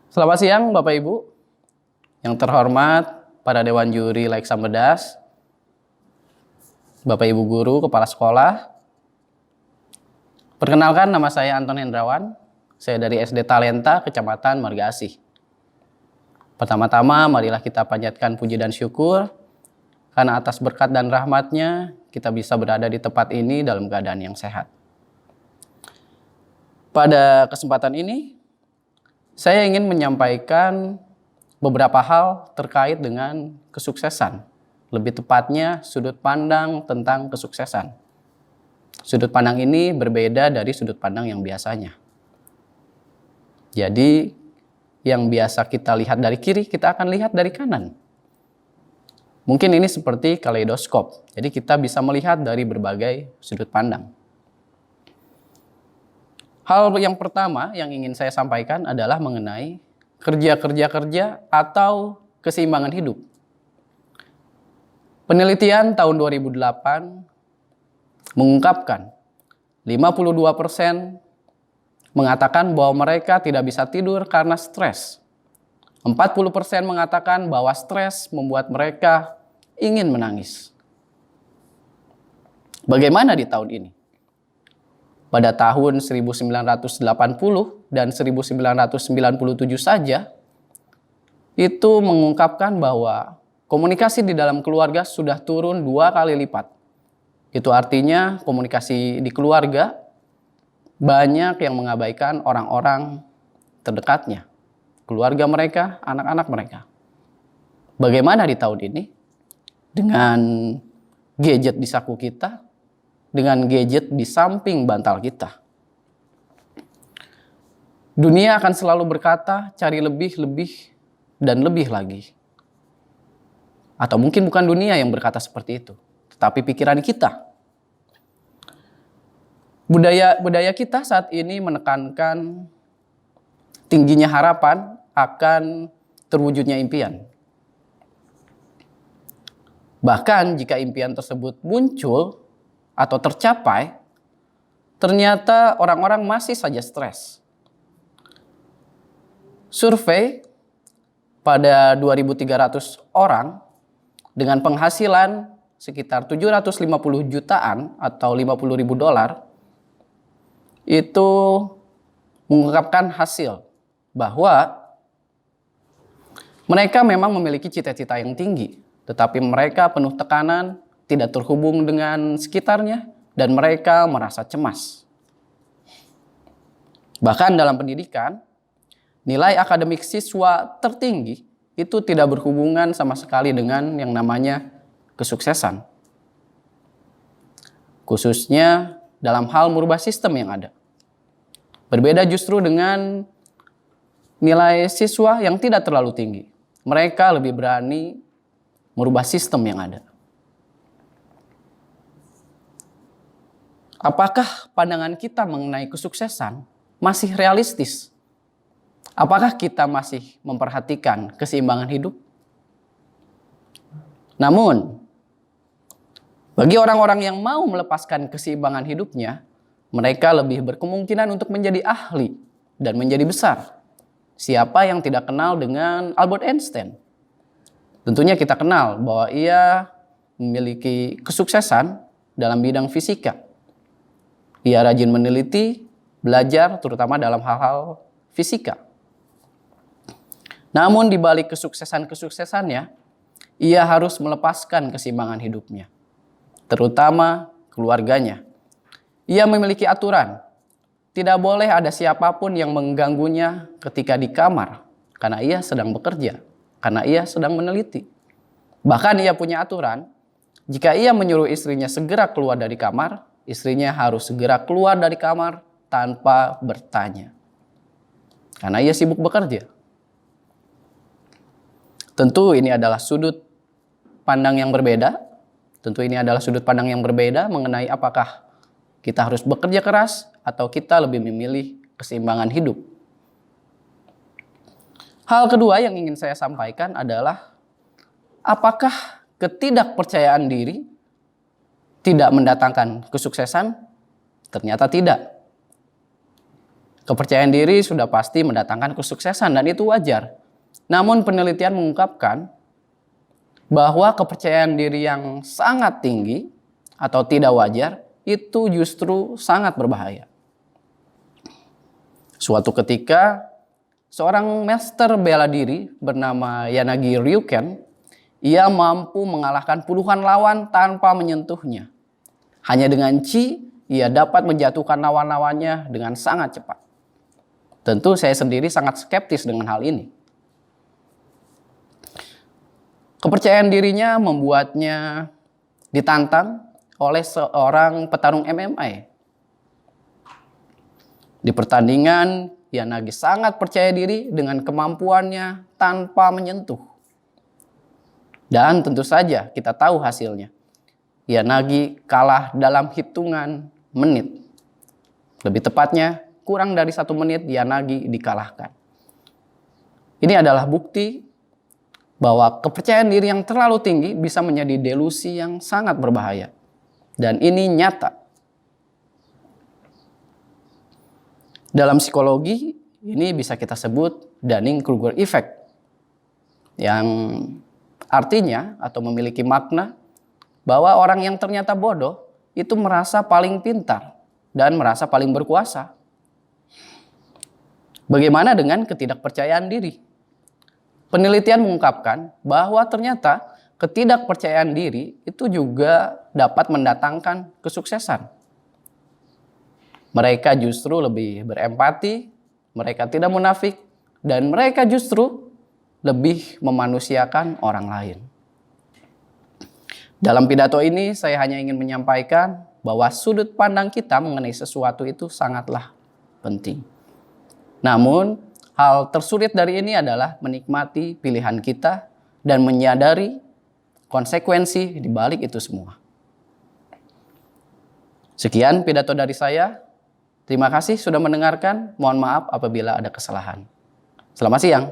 Selamat siang Bapak Ibu, yang terhormat para Dewan Juri Laik Sambedas, Bapak Ibu Guru, Kepala Sekolah. Perkenalkan, nama saya Anton Hendrawan, saya dari SD Talenta, Kecamatan Marga Asih. Pertama-tama, marilah kita panjatkan puji dan syukur, karena atas berkat dan rahmat-Nya, kita bisa berada di tempat ini dalam keadaan yang sehat. Pada kesempatan ini, saya ingin menyampaikan beberapa hal terkait dengan kesuksesan. Lebih tepatnya, sudut pandang tentang kesuksesan. Sudut pandang ini berbeda dari sudut pandang yang biasanya. Jadi, yang biasa kita lihat dari kiri, kita akan lihat dari kanan. Mungkin ini seperti kaleidoskop. Jadi, kita bisa melihat dari berbagai sudut pandang. Hal yang pertama yang ingin saya sampaikan adalah mengenai kerja atau keseimbangan hidup. Penelitian tahun 2008 mengungkapkan 52% mengatakan bahwa mereka tidak bisa tidur karena stres. 40% mengatakan bahwa stres membuat mereka ingin menangis. Bagaimana di tahun ini? Pada tahun 1980 dan 1997 saja, itu mengungkapkan bahwa komunikasi di dalam keluarga sudah turun 2 kali lipat. Itu artinya komunikasi di keluarga banyak yang mengabaikan orang-orang terdekatnya, keluarga mereka, anak-anak mereka. Bagaimana di tahun ini? Dengan gadget di saku kita, dengan gadget di samping bantal kita. Dunia akan selalu berkata, cari lebih, dan lebih lagi. Atau mungkin bukan dunia yang berkata seperti itu, tetapi pikiran kita. Budaya kita saat ini menekankan tingginya harapan akan terwujudnya impian. Bahkan jika impian tersebut muncul atau tercapai, ternyata orang-orang masih saja stres. Survei pada 2.300 orang dengan penghasilan sekitar 750 jutaan atau 50.000 dolar itu mengungkapkan hasil bahwa mereka memang memiliki cita-cita yang tinggi, tetapi mereka penuh tekanan, tidak terhubung dengan sekitarnya, dan mereka merasa cemas. Bahkan dalam pendidikan, nilai akademik siswa tertinggi itu tidak berhubungan sama sekali dengan yang namanya kesuksesan. Khususnya dalam hal merubah sistem yang ada. Berbeda justru dengan nilai siswa yang tidak terlalu tinggi. Mereka lebih berani merubah sistem yang ada. Apakah pandangan kita mengenai kesuksesan masih realistis? Apakah kita masih memperhatikan keseimbangan hidup? Namun, bagi orang-orang yang mau melepaskan keseimbangan hidupnya, mereka lebih berkemungkinan untuk menjadi ahli dan menjadi besar. Siapa yang tidak kenal dengan Albert Einstein? Tentunya kita kenal bahwa ia memiliki kesuksesan dalam bidang fisika. Ia rajin meneliti, belajar terutama dalam hal-hal fisika. Namun di balik kesuksesannya, ia harus melepaskan keseimbangan hidupnya, terutama keluarganya. Ia memiliki aturan, tidak boleh ada siapapun yang mengganggunya ketika di kamar, karena ia sedang bekerja, karena ia sedang meneliti. Bahkan ia punya aturan, jika ia menyuruh istrinya segera keluar dari kamar, istrinya harus segera keluar dari kamar tanpa bertanya. Karena ia sibuk bekerja. Tentu ini adalah sudut pandang yang berbeda. Tentu ini adalah sudut pandang yang berbeda mengenai apakah kita harus bekerja keras atau kita lebih memilih keseimbangan hidup. Hal kedua yang ingin saya sampaikan adalah apakah ketidakpercayaan diri tidak mendatangkan kesuksesan? Ternyata tidak. Kepercayaan diri sudah pasti mendatangkan kesuksesan dan itu wajar. Namun penelitian mengungkapkan bahwa kepercayaan diri yang sangat tinggi atau tidak wajar itu justru sangat berbahaya. Suatu ketika, seorang master bela diri bernama Yanagi Ryuken, ia mampu mengalahkan puluhan lawan tanpa menyentuhnya. Hanya dengan chi, ia dapat menjatuhkan lawan-lawannya dengan sangat cepat. Tentu saya sendiri sangat skeptis dengan hal ini. Kepercayaan dirinya membuatnya ditantang oleh seorang petarung MMA. Di pertandingan, Yanagi sangat percaya diri dengan kemampuannya tanpa menyentuh. Dan tentu saja kita tahu hasilnya. Yanagi kalah dalam hitungan menit. Lebih tepatnya, kurang dari 1 menit Yanagi dikalahkan. Ini adalah bukti bahwa kepercayaan diri yang terlalu tinggi bisa menjadi delusi yang sangat berbahaya. Dan ini nyata. Dalam psikologi, ini bisa kita sebut Dunning-Kruger effect. Yang artinya atau memiliki makna bahwa orang yang ternyata bodoh itu merasa paling pintar dan merasa paling berkuasa. Bagaimana dengan ketidakpercayaan diri? Penelitian mengungkapkan bahwa ternyata ketidakpercayaan diri itu juga dapat mendatangkan kesuksesan. Mereka justru lebih berempati, mereka tidak munafik, dan mereka justru lebih memanusiakan orang lain. Dalam pidato ini saya hanya ingin menyampaikan bahwa sudut pandang kita mengenai sesuatu itu sangatlah penting. Namun, hal tersulit dari ini adalah menikmati pilihan kita dan menyadari konsekuensi di balik itu semua. Sekian pidato dari saya. Terima kasih sudah mendengarkan. Mohon maaf apabila ada kesalahan. Selamat siang.